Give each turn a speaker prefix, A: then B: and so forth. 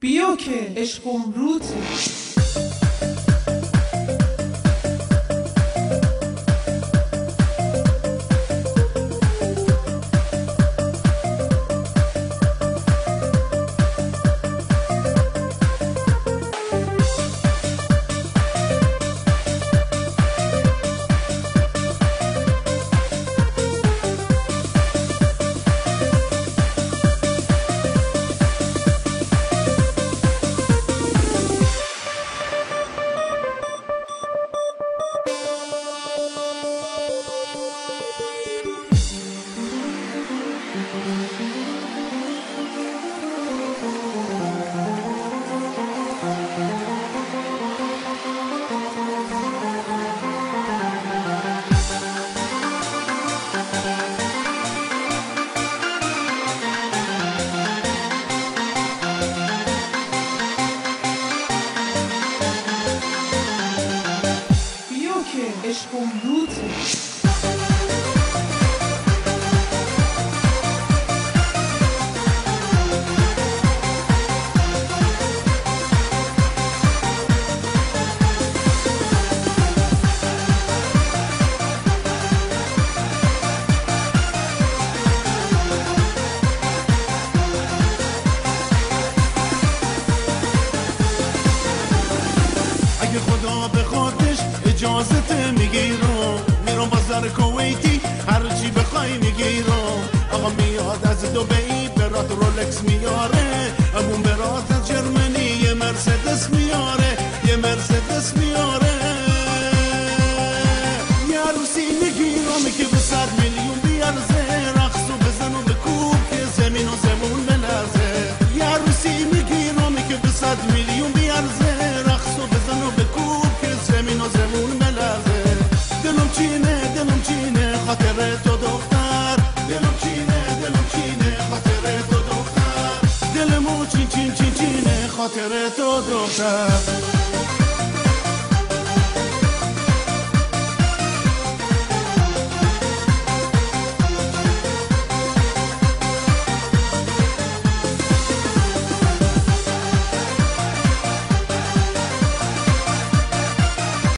A: بیا که عشقم روته. عشقم روته.
B: اگه خدا به خودش اجازت میگیرم میرم بازار کویتی هر چی بخوای میگیرم. آقا میاد از دبی برات رولکس میاره، امون برات از جرمنی یه مرسدس میاره، یه مرسدس میاره. یه عروسی میگیرم که به 100 میلیون بیارزه، رقصو بزن و بکوب که زمین و زمون بلرزه. یه عروسی میگیرم که به 100 میلیون بیارزه، رقصو بزن و بکوب که زمین و زمون بلرزه. دلم چینه خاطر تو دختر، دلم چینه خاطر تو دختر، دلمو چینه خاطر تو دختر.